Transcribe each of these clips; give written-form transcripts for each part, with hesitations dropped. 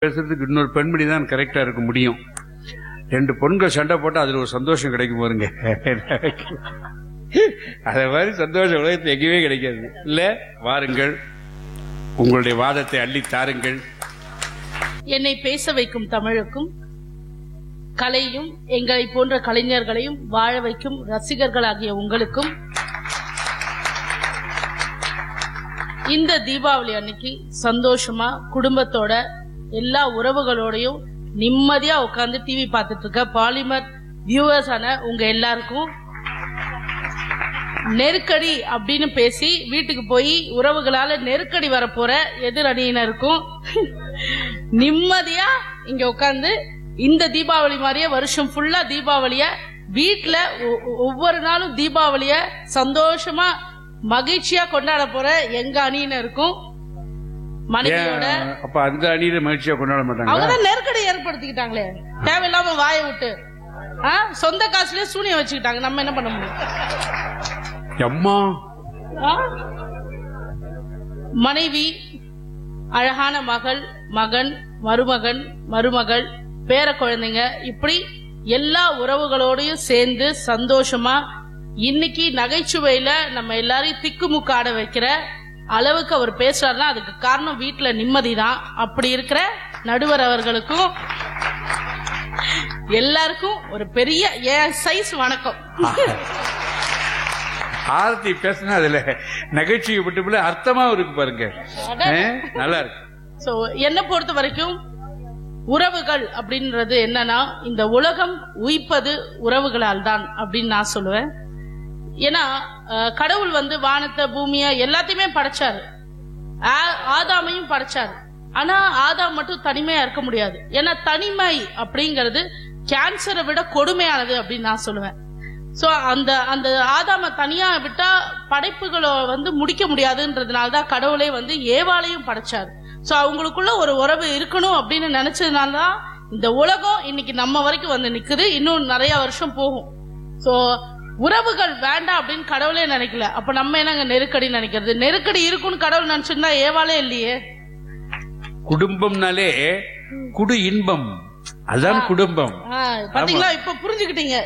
பேசுறதுக்கு இன்னொரு பெண்மணி தான் கரெக்டா இருக்க முடியும். ரெண்டு பொண்கள் சண்டை போட்டு அதுல ஒரு சந்தோஷம் கிடைக்கும் பாருங்க. அத மாதிரி சந்தோஷம் உலகத்தில் எங்கேயுமே கிடைக்காது இல்ல. வாருங்கள், உங்களுடைய வாதத்தை அள்ளி தாருங்கள். என்னை பேச வைக்கும் தமிழுக்கும் கலையும் எங்களை போன்ற கலைஞர்களையும் வாழ வைக்கும் ரசிகர்களாகிய உங்களுக்கும் இந்த தீபாவளி அன்னைக்கு சந்தோஷமா குடும்பத்தோட எல்லா உறவுகளோடையும் நிம்மதியா உட்கார்ந்து டிவி பார்த்துட்டு இருக்க பாலிமர் வியூவர்ஸ் ஆன உங்க எல்லாருக்கும் நெருக்கடி அப்படின்னு பேசி வீட்டுக்கு போய் உறவுகளால நெருக்கடி வரப்போற எதிர் அணியினருக்கும் நிம்மதியா இங்க உட்கார்ந்து இந்த தீபாவளி மாதிரியே வருஷம் ஃபுல்லா தீபாவளிய வீட்டுல ஒவ்வொரு நாளும் தீபாவளிய சந்தோஷமா மகிழ்ச்சியா கொண்டாட போற எங்க அணியினருக்கும் மனைவியோட. அப்ப அந்த அணியில மகிழ்ச்சியா கொண்டாட மாட்டாங்க. அவங்கதான் நெருக்கடி ஏற்படுத்திக்கிட்டாங்களே தேவையில்லாம வாயை விட்டு சொந்த காசுலயே சூனியம் வச்சுக்கிட்டாங்க. நம்ம என்ன பண்ண முடியும்? அம்மா மனைவி, அழகான மகள், மகன், மருமகன், மருமகள், பேர குழந்தைங்க, இப்படி எல்லா உறவுகளோடையும் சேர்ந்து சந்தோஷமா இன்னைக்கு நகைச்சுவையில நம்ம எல்லாரையும் திக்குமுக்காட வைக்கிற அளவுக்கு அவர் பேசுறாருன்னா அதுக்கு காரணம் வீட்டுல நிம்மதி தான். அப்படி இருக்கிற நடுவர் அவர்களுக்கும் எல்லாருக்கும் ஒரு பெரிய சைஸ் வணக்கம். ஆரத்தி பேசினா அதுல நகைச்சுவை விட்டு அர்த்தமா இருக்கு பாருங்க, நல்லா இருக்கு. சோ என்ன பொறுத்த வரைக்கும் உறவுகள் அப்படின்றது என்னன்னா இந்த உலகம் உயிப்பது உறவுகளால் தான் அப்படின்னு நான் சொல்லுவேன். ஏன்னா கடவுள் வானத்தை பூமியை எல்லாத்தையுமே படைச்சாரு, ஆதாமையும் படைச்சாரு. ஆனா ஆதாம் மட்டும் தனிமையா இருக்க முடியாது. ஏன்னா தனிமை அப்படிங்கறது கேன்சரை விட கொடுமையானது அப்படின்னு நான் சொல்லுவேன். சோ அந்த அந்த ஆதாம தனியா விட்டா படைப்புகளை முடிக்க முடியாதுன்றதுனாலதான் கடவுளே ஏவாளையும் படைச்சாரு. சோ அவங்களுக்குள்ள ஒரு உறவு இருக்கணும் அப்படின்னு நினைச்சதுனாலதான் இந்த உலகம் இன்னைக்கு நம்ம வரைக்கும் நிக்குது. இன்னும் நிறைய வருஷம் போகும். சோ உறவுகள் வேண்டாம் அப்படின்னு கடவுளே நினைக்கல. அப்ப நம்ம என்னங்க நெருக்கடி நினைக்கிறது? நெருக்கடி இருக்குன்னு கடவுள் நினைச்சிருந்தா ஏவாளே இல்லையே. குடும்பம்னாலே குடு இன்பம், அதான் குடும்பம். பாத்தீங்களா? இப்ப புரிஞ்சுக்கிட்டீங்க.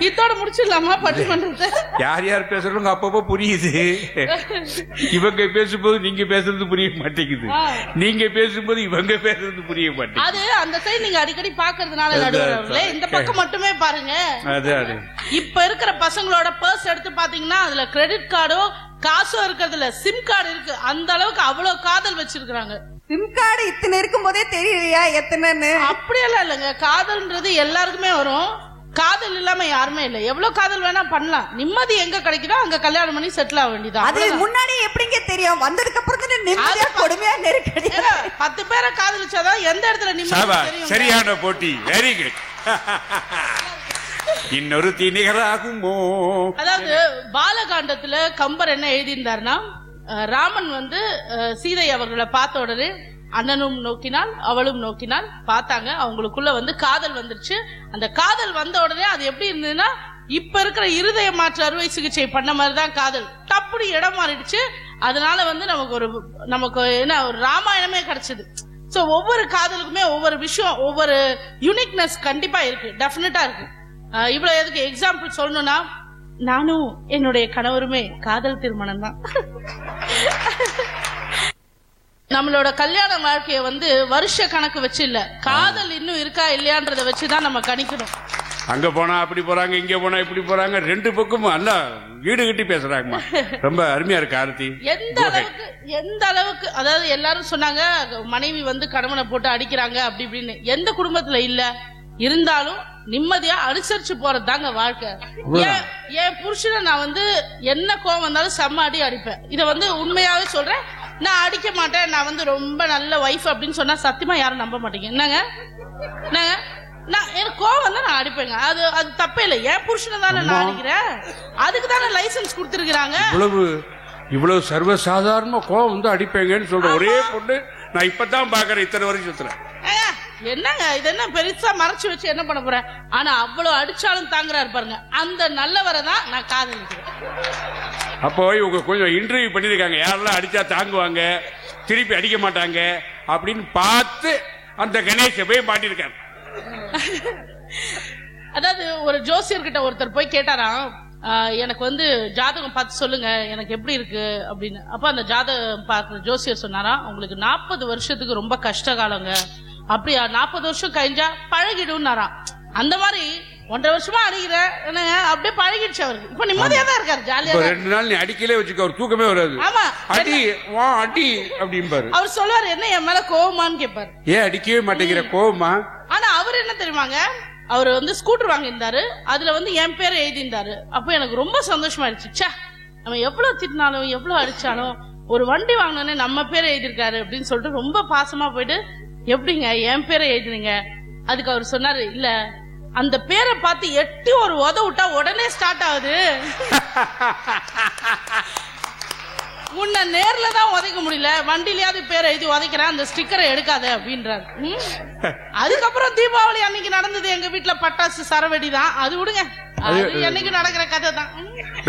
இதோட முடிச்சிடலாமா பட்டிமன்றத்தை? யார் யார் பேசுறவங்க அப்பப்போ புரியுது. இவங்க பேசும்போது நீங்க பேசுறது புரிய மாட்டேங்குது, நீங்க பேசும்போது இவங்க பேசுறது புரிய மாட்டேங்குது. அது அந்த சைடு நீங்க அடிக்கடி பாக்குறதுனால நடுவர்களே இந்த பக்கம் மட்டுமே பாருங்க. இப்ப இருக்கிற பசங்களோட பர்ஸ் எடுத்து பாத்தீங்கன்னா அதுல கிரெடிட் கார்டோ காசோ இருக்கிறதுல சிம் கார்டு இருக்கு. அந்த அளவுக்கு அவ்வளவு காதல் வச்சிருக்காங்க. சிம் கார்டு இத்தனை இருக்கும் போதே தெரியலையா எத்தனைன்னு? அப்படியெல்லாம் இல்லங்க, காதல்ன்றது எல்லாருக்குமே வரும். காதல் இல்லாம யாருமே இல்ல. எவ்வளவு காதல் வேணா பண்ணலாம். நிம்மதி எங்க கிடைக்குதோ அங்க கல்யாணம் பண்ணி செட்டில் ஆக வேண்டியதான். அது முன்னாடி எப்படிங்க தெரியும்? வந்ததுக்கு அப்புறம் நிம்மதியா கொடுமையா நெருக்கடி. 10 பேரை காதலிச்சாதான் எந்த இடத்துல நிம்மதி தெரியும். சரியான போட்டி. Very good. இன்னொரு தீனிகராகுமோ. அதாவது பாலகாண்டத்துல கம்பர் என்ன எழுதியிருந்தாருன்னா, ராமன் சீதை அவர்களை பார்த்த உடனே அண்ணனும் நோக்கினாள் அவளும் நோக்கினாள், பார்த்தாங்க. அவங்களுக்குள்ள காதல் வந்துருச்சு. அந்த காதல் வந்த உடனே அது எப்படி இருந்ததுன்னா இப்ப இருக்கிற இருதய மாற்று அறுவை சிகிச்சை பண்ண மாதிரிதான் காதல் டப்புடி இடம் மாறிடுச்சு. அதனால நமக்கு என்ன ஒரு ராமாயணமே கிடைச்சது. சோ ஒவ்வொரு காதலுக்குமே ஒவ்வொரு விஷயம், ஒவ்வொரு யூனிக்னஸ் கண்டிப்பா இருக்கு, டெஃபினட்டா இருக்கு. இவ்வளவு எதுக்கு எக்ஸாம்பிள் சொல்லணும்னா, நானும் என்னுடைய கணவருமே காதல் திருமணம் தான். நம்மளோட கல்யாண வாழ்க்கைய வருஷ கணக்கு வச்சு இல்ல, காதல் இன்னும் இருக்கா இல்லையான்றத வச்சுதான் நம்ம கணிக்கணும். அங்க போனா அப்படி போறாங்க, இங்க போனா இப்படி போறாங்க, ரெண்டு பக்கமும் அல்ல வீடு கட்டி பேசுறாங்கம்மா. ரொம்ப அருமையா இருக்கு ஆரத்தி. எந்த அளவுக்கு அதாவது எல்லாரும் சொன்னாங்க மனைவி கணவனை போட்டு அடிக்கிறாங்க அப்படி இப்படின்னு. எந்த குடும்பத்துல இல்ல? இருந்தாலும் நிம்மதியா அனுசரிச்சு போறது தாங்க வாழ்க்கை. என் புருஷனை நான் என்ன கோவம் வந்தாலும் செம்ம அடி அடிப்பேன். இத உண்மையாவே சொல்றேன். நான் அடிக்க மாட்டேன், நான் ரொம்ப நல்ல வைஃப் அப்படின்னு சொன்னா சத்தியமா யாரும் நம்ப மாட்டீங்க. என்னங்க நான் எனக்கு கோவம் வந்தா நான் அடிப்பேங்க. அது தப்பே இல்லை. என் புருஷனை தானே நான் அடிக்கிறேன், அதுக்கு தானே லைசன்ஸ் கொடுத்துருக்காங்க. இவ்வளவு சர்வசாதாரணமா கோவம் அடிப்பேங்கன்னு சொல்ற ஒரே பொண்ணு நான் இப்பதான் பாக்குறேன் இத்தனை வருஷத்துல. என்னங்க இது என்ன பெருசா மறைச்சு வச்சு என்ன பண்ண போறேன்? ஆனா அவ்வளவு அடிச்சாலும் தாங்குறாரு பாருங்க, அந்த நல்லவரை தான் நான் காதலிக்கிறேன். அப்போ இவங்க கொஞ்சம் இன்டர்வியூ பண்ணிருக்காங்க, யாரெல்லாம் அடிச்சா தாங்குவாங்க, திருப்பி அடிக்க மாட்டாங்க அப்படின்னு பார்த்து அந்த கணேச போய் மாட்டிருக்காரு. அதாவது ஒரு ஜோசியர்கிட்ட ஒருத்தர் போய் கேட்டாராம், எனக்கு வந்து ஜாதகம் பார்த்து சொல்லுங்க, எனக்கு எப்படி இருக்கு அப்படின்னு. அப்ப அந்த ஜாதகம் பார்த்த ஜோசியர் சொன்னாராம், உங்களுக்கு 40 வருஷத்துக்கு ரொம்ப கஷ்ட காலங்க. அப்படியா? 40 வருஷம் கழிஞ்சா பழகிடும்னாராம். அந்த மாதிரி 1.5 வருஷமா அடிக்கிற அப்படியே பழகிடுச்சு அவருக்கு. இப்ப நிம்மதியா தான் இருக்காரு, ஜாலியா. 2 நாள் நீ அடிக்கலே வச்சுக்க, அவர் தூக்கமே வராது. ஆமா, அடி வா அடி அப்படிம்பாரு. அவர் சொல்லுவாரு, என்ன என் மேல கோவமான்னு கேட்பாரு. ஏன் அடிக்கவே மாட்டேங்கிற, கோவமா? ஆனா அவர் என்ன தெரியுமாங்க, அவர் வந்து ஸ்கூட்டர் வாங்கியிருந்தாரு, அதுல வந்து என் பேரை எழுதியிருந்தாரு. அப்ப எனக்கு ரொம்ப சந்தோஷமா இருந்துச்சு. நம்ம எவ்வளவு திட்டினாலும் எவ்வளவு அடிச்சாலும் ஒரு வண்டி வாங்கினோன்னே நம்ம பேரை எழுதியிருக்காரு அப்படின்னு சொல்லிட்டு ரொம்ப பாசமா போயிட்டு, எப்படிங்க என் பேரை எழுதினீங்க? அதுக்கு அவர் சொன்னாரு, இல்ல அந்த பேரை பார்த்து எட்டி ஒரு உத விட்டா உடனே ஸ்டார்ட் ஆகுது, உன்னை நேர்ல தான் உதைக்க முடியல, வண்டியிலயாவது பேரை எழுதி உதைக்கிறேன், அந்த ஸ்டிக்கரை எடுக்காத அப்படின்றாரு. அதுக்கப்புறம் தீபாவளி அன்னைக்கு நடந்தது எங்க வீட்டுல பட்டாசு சரவெடி தான், அது விடுங்க, அது என்னைக்கு நடக்கிற கதை தான்.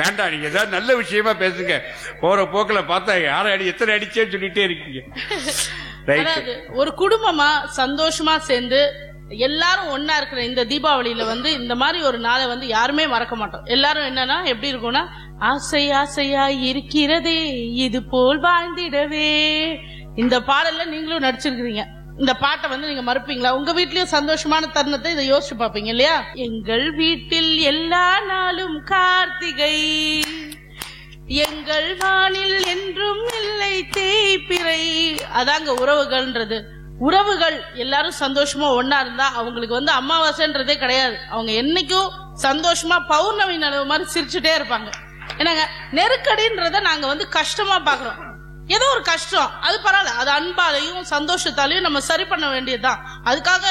வேண்டாம், நீங்க ஏதாவது நல்ல விஷயமா பேசுங்க. போற போக்குல பார்த்தா யாரை அடி எத்தனை அடிச்சேன்னு சொல்லிட்டே இருக்கீங்க. அதாவது ஒரு குடும்பமா சந்தோஷமா சேர்ந்து எல்லாரும் ஒன்னா இருக்கிற இந்த தீபாவளியில வந்து இந்த மாதிரி ஒரு நாளை வந்து யாருமே மறக்க மாட்டோம். எல்லாரும் என்னன்னா எப்படி இருக்கும்னா, ஆசை ஆசையா இருக்கிறதே இது போல் வாழ்ந்திடவே. இந்த பாடல்ல நீங்களும் நடிச்சிருக்கீங்க. இந்த பாட்டை வந்து நீங்க மறுப்பீங்களா? உங்க வீட்லயும் சந்தோஷமான தருணத்தை இதை யோசிச்சு பாப்பீங்க இல்லையா? எங்கள் வீட்டில் எல்லா நாளும் கார்த்திகை, எங்கள் வானில் என்றும் இல்லை தேய்பிறை. அதாங்க உறவுகள்ன்றது. உறவுகள் எல்லாரும் சந்தோஷமா ஒன்னா இருந்தா அவங்களுக்கு வந்து அமாவாசைன்றதே கிடையாது. அவங்க என்னைக்கும் சந்தோஷமா பௌர்ணமி நிலவு மாதிரி சிரிச்சுட்டே இருப்பாங்க. என்னங்க, நெருக்கடின்றத நாங்க வந்து கஷ்டமா பாக்குறோம். ஏதோ ஒரு கஷ்டம், அது பரவாயில்ல, அது அன்பாலையும் சந்தோஷத்தாலையும் நம்ம சரி பண்ண வேண்டியதுதான். அதுக்காக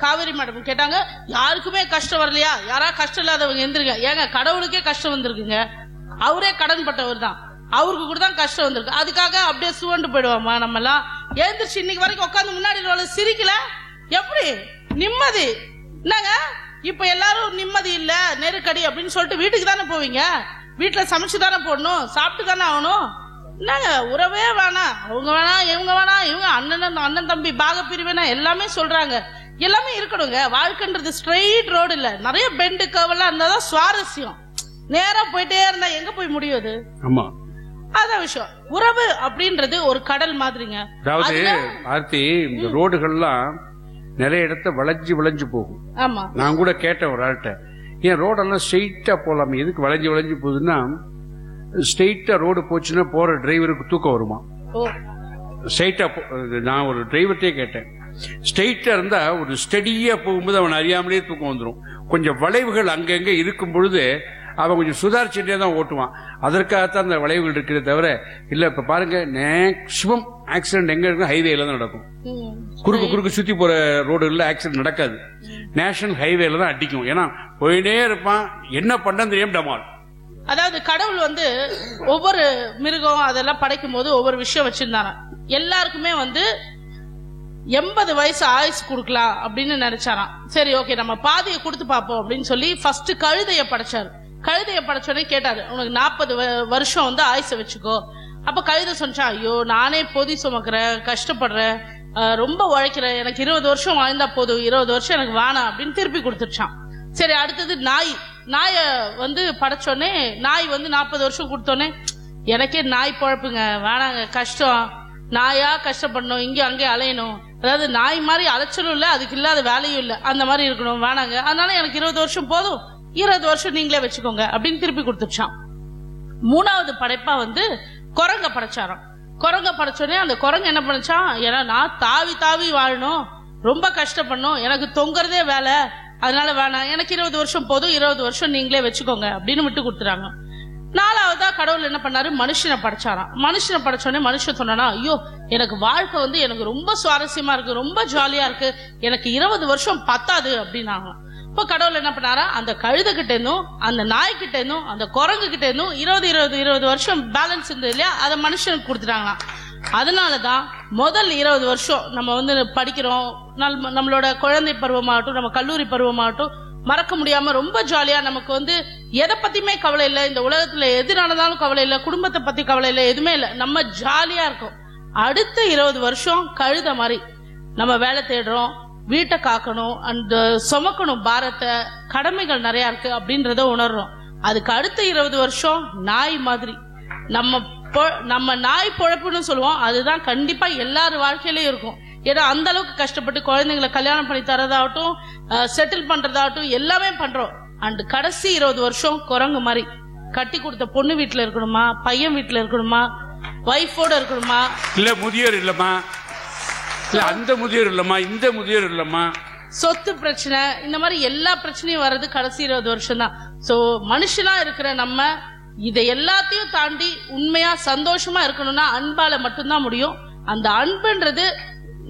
காவேரி மேடம் கேட்டாங்க, யாருக்குமே கஷ்டம் வரலையா? யாரா கஷ்டம் இல்லாதவங்க எந்திருங்க. ஏங்க, கடவுளுக்கே கஷ்டம் வந்திருக்குங்க, அவரே கடன் பட்டவர் தான், அவருக்கு கூட தான் கஷ்டம் வந்திருக்கு. அதுக்காக அப்படியே சுவண்டு போயிடுவோமா நம்ம எல்லாம்? எழுந்திரிச்சு இன்னைக்கு வரைக்கும் உட்காந்து முன்னாடி சிரிக்கல, எப்படி நிம்மதி? என்னங்க, இப்ப எல்லாரும் நிம்மதி இல்ல, நெருக்கடி அப்படின்னு சொல்லிட்டு வீட்டுக்கு தானே போவீங்க? வீட்டுல சமைச்சு தானே போடணும், சாப்பிட்டு தானே ஆகணும். என்னங்க, உறவே வேணாம், அவங்க வேணாம், இவங்க வேணாம், இவங்க அண்ணன் தம்பி பாக பிரிவினா எல்லாமே சொல்றாங்க. எல்லாமே இருக்கணுங்க. வாழ்க்கைன்றது ஸ்ட்ரெயிட் ரோடு இல்ல, நிறைய பெண்டு கவெல்லாம் இருந்தாதான் சுவாரஸ்யம். நேரா போயிட்டே இருந்தா எங்க போய் முடியுது? ஆமா, அதான் விஷயம். உறவு அப்படின்றது ஒரு கடல் மாதிரிங்க. அதாவது ஆர்த்தி, இந்த ரோடுகள்லாம் நிறைய இடத்த வளைஞ்சு வளைஞ்சு போகும். ஆமா, நான் கூட கேட்டேன் ஒரு ஆள்கிட்ட, ஏன் ரோடெல்லாம் ஸ்ட்ரெயிட்டா போலாமே, எதுக்கு வளைஞ்சு வளைஞ்சு போகுதுன்னா, ஸ்ட்ரெயிட்டா ரோடு போச்சுன்னா போற டிரைவருக்கு தூக்கம் வருமா? ஸ்ட்ரெயிட்டா நான் ஒரு டிரைவர்ட்டே கேட்டேன், ஸ்ட்ரெயிட்டா இருந்தா ஒரு ஸ்டெடியா போகும்போது அவன் அறியாமலே தூக்கம் வந்துடும். கொஞ்சம் வளைவுகள் அங்கங்க இருக்கும் பொழுது அவன் கொஞ்சம் சுதாரிச்சுட்டே தான் ஓட்டுவான். அதற்காகத்தான் அந்த வளைவுகள் இருக்கிறத தவிர இல்ல. இப்ப பாருங்க, மேக்சிமம் ஆக்சிடென்ட் எங்க இருக்கு? ஹைவேல தான் நடக்கும். குறுக்கு சுத்தி போற ரோடுல ஆக்சிடென்ட் நடக்காது. நேஷனல் ஹைவேல தான் அடிக்கும். ஏன்னா போயிட்டே இருப்பான், என்ன பண்ணன்னு தெரியாம டமால். அதாவது கடவுள் வந்து ஒவ்வொரு மிருகம் அதெல்லாம் படைக்கும் போது ஒவ்வொரு விஷயம் வச்சிருந்தாங்க. எல்லாருக்குமே வந்து 80 வயசு ஆயுசு கொடுக்கலாம் அப்படின்னு நினைச்சாராம். சரி, ஓகே, நம்ம பாதியை கொடுத்து பார்ப்போம் அப்படின்னு சொல்லி ஃபர்ஸ்ட் கழுதைய படைச்சாரு. கழுதைய படைச்சோடனே கேட்டாரு, உனக்கு 40 வருஷம் வந்து ஆயுசை வச்சுக்கோ. அப்ப கழுதை சொன்னா, ஐயோ நானே பொதி சுமக்கிறேன், கஷ்டப்படுறேன், ரொம்ப உழைக்கிறேன், எனக்கு 20 வருஷம் வாழ்ந்தா போதும், 20 வருஷம் எனக்கு வேணாம் அப்படின்னு திருப்பி கொடுத்துருச்சான். சரி, அடுத்தது நாய வந்து படைச்சோடனே நாய் வந்து 40 வருஷம் கொடுத்தோடனே, எனக்கே நாய் பழப்புங்க வேணாங்க, கஷ்டம், நாயா கஷ்டப்படணும், இங்கே அங்கே அலையணும், அதாவது நாய் மாதிரி அலைச்சலும் இல்ல, அதுக்கு இல்லாத வேலையும் இல்ல, அந்த மாதிரி இருக்கணும், வேணாங்க, அதனால எனக்கு 20 வருஷம் போதும், 20 வருஷம் நீங்களே வச்சுக்கோங்க அப்படின்னு திருப்பி கொடுத்துச்சான். 3வது படைப்பா வந்து குரங்க படைச்சாராம். குரங்க படைச்சோடனே அந்த குரங்கு என்ன பண்ணுச்சான், ஏன்னா நான் தாவி தாவி வாழணும், ரொம்ப கஷ்டப்படணும், எனக்கு தொங்குறதே வேலை, அதனால வேணாம், எனக்கு 20 வருஷம் போதும், 20 வருஷம் நீங்களே வச்சுக்கோங்க அப்படின்னு விட்டு கொடுத்துறாங்க. 4வதா கடவுள் என்ன பண்ணாரு, மனுஷனை படைச்சாராம். மனுஷனை படைச்சோடனே மனுஷன் சொன்னா, ஐயோ எனக்கு வாழ்க்கை வந்து எனக்கு ரொம்ப சுவாரஸ்யமா இருக்கு, ரொம்ப ஜாலியா இருக்கு, எனக்கு 20 வருஷம் பத்தாது அப்படின்னாங்க. இப்ப கடவுள் என்ன பண்ணாரா, அந்த கழுதை கிட்ட இருந்தும் அந்த நாய்கிட்ட இருந்தும் அந்த குரங்கு கிட்ட இருந்தும் 20 வருஷம் பேலன்ஸ் இருந்தது இல்லையா, அதை மனுஷனுக்கு கொடுத்துட்டாங்களாம். அதனாலதான் முதல் 20 வருஷம் நம்ம வந்து படிக்கிறோம், நம்மளோட குழந்தை பருவமாகட்டும், நம்ம கல்லூரி பருவமாகட்டும், மறக்க முடியாம ரொம்ப ஜாலியா, நமக்கு வந்து எதை பத்தியுமே கவலை இல்லை, இந்த உலகத்துல எது நடந்தாலும் கவலை இல்லை, குடும்பத்தை பத்தி கவலை இல்லை, எதுவுமே இல்லை, நம்ம ஜாலியா இருக்கோம். அடுத்த 20 வருஷம் கழுத மாதிரி நம்ம வேலை தேடுறோம், வீட்டை காக்கணும், அந்த சுமக்கணும் பாரத்தை, கடமைகள் நிறைய இருக்கு அப்படின்றத உணர்றோம். அதுக்கு அடுத்த 20 வருஷம் நாய் மாதிரி நம்ம நாய் பொழப்புன்னு சொல்லுவோம். அதுதான் கண்டிப்பா எல்லார் வாழ்க்கையிலயும் இருக்கும். ஏன்னா அந்த அளவுக்கு கஷ்டப்பட்டு குழந்தைங்களை கல்யாணம் பண்ணி தரதாகட்டும், செட்டில் பண்றதாகட்டும் எல்லாமே பண்றோம். அண்ட் கடைசி 20 வருஷம் குரங்கு மாதிரி கட்டி கொடுத்த பொண்ணு வீட்டுல இருக்கணுமா, பையன் வீட்டுல இருக்கணுமா, வைஃபோட இருக்கணுமா, இல்ல முதியோர் இல்லமா, இல்ல அந்த முதியோர் இல்லமா, இந்த முதியோர் இல்லமா, சொத்து பிரச்சனை, இந்த மாதிரி எல்லா பிரச்சனையும் வர்றது கடைசி 20 வருஷம் தான். சோ மனுஷனா இருக்கிற நம்ம இதை எல்லாத்தையும் தாண்டி உண்மையா சந்தோஷமா இருக்கணும்னா அன்பால மட்டும்தான் முடியும். அந்த அன்புன்றது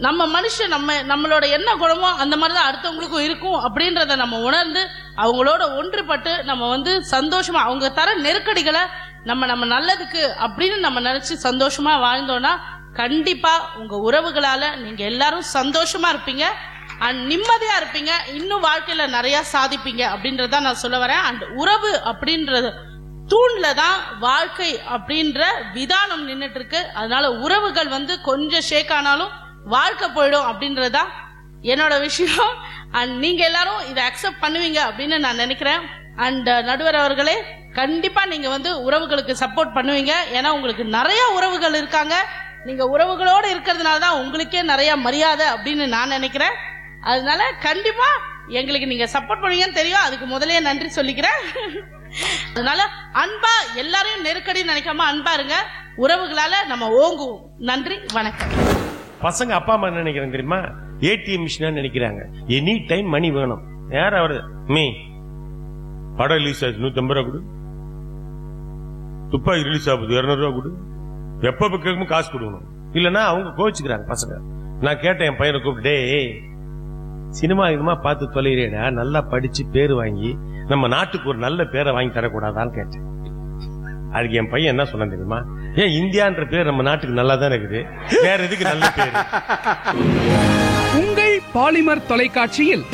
நம்ம மனுஷன் நம்மளோட என்ன குணமோ அந்த மாதிரிதான் அடுத்தவங்களுக்கும் இருக்கும் அப்படின்றத நம்ம உணர்ந்து அவங்களோட ஒன்றுபட்டு நம்ம சந்தோஷமா அவங்க தர நெருக்கடிகளை நம்ம நல்லதுக்கு அப்படின்னு நம்ம நினைச்சு சந்தோஷமா வாழ்ந்தோம்னா கண்டிப்பா உங்க உறவுகளால நீங்க எல்லாரும் சந்தோஷமா இருப்பீங்க அண்ட் நிம்மதியா இருப்பீங்க, இன்னும் வாழ்க்கையில நிறைய சாதிப்பீங்க அப்படின்றத நான் சொல்ல வரேன். அண்ட் உறவு அப்படின்றது தூண்ல தான் வாழ்க்கை அப்படின்ற விதானம் நின்னுட்டு இருக்கு. அதனால உறவுகள் கொஞ்சம் ஷேக் ஆனாலும் வாழ்க்கை போயிடும் அப்படின்றதா என்னோட விஷயம். அண்ட் நீங்க எல்லாரும் இதை அக்செப்ட் பண்ணுவீங்க அப்படின்னு நான் நினைக்கிறேன். அண்ட் நடுவர் அவர்களே, கண்டிப்பா நீங்க உறவுகளுக்கு சப்போர்ட் பண்ணுவீங்க. ஏன்னா உங்களுக்கு நிறைய உறவுகள் இருக்காங்க. நீங்க உறவுகளோட இருக்கிறதுனாலதான் உங்களுக்கே நிறைய மரியாதை அப்படின்னு நான் நினைக்கிறேன். அதனால கண்டிப்பா எங்களுக்கு நீங்க சப்போர்ட் பண்ணுவீங்கன்னு தெரியும். அதுக்கு முதலே நன்றி சொல்லிக்கிறேன். அதனால அன்பா எல்லாரையும் நெருக்கடி நினைக்காம அன்பா இருங்க. உறவுகளால நம்ம ஓங்குவோம். நன்றி, வணக்கம். பசங்க அப்பா அம்மா நினைக்கிறேன் தெரியுமா, ஏடிஎம் மிஷினா நினைக்கிறாங்க. எனி டைம் மணி வேணும். யார் அவரு படம் ரிலீஸ் ஆச்சு 150 ரூபா கொடு, துப்பாக்கி ரிலீஸ் ஆகுது 200 ரூபா கொடு, எப்ப கேட்கும் காசு கொடுக்கணும். இல்லன்னா அவங்க கோச்சுக்கிறாங்க பசங்க. நான் கேட்டேன் என் பையனை கூப்பிட்டு, சினிமா இதுமா பார்த்து தொலைறேடா, நல்லா படிச்சு பேரு வாங்கி நம்ம நாட்டுக்கு ஒரு நல்ல பேரை வாங்கி தரக்கூடாதான்னு கேட்டேன். அதுக்கு என் பையன் என்ன சொன்ன தெரியுமா, ஏன் இந்தியான்ற பேர் நம்ம நாட்டுக்கு நல்லா தான் இருக்குது, வேற எதுக்கு நல்ல பேர். உங்கள் பாலிமர் தொலைக்காட்சியில்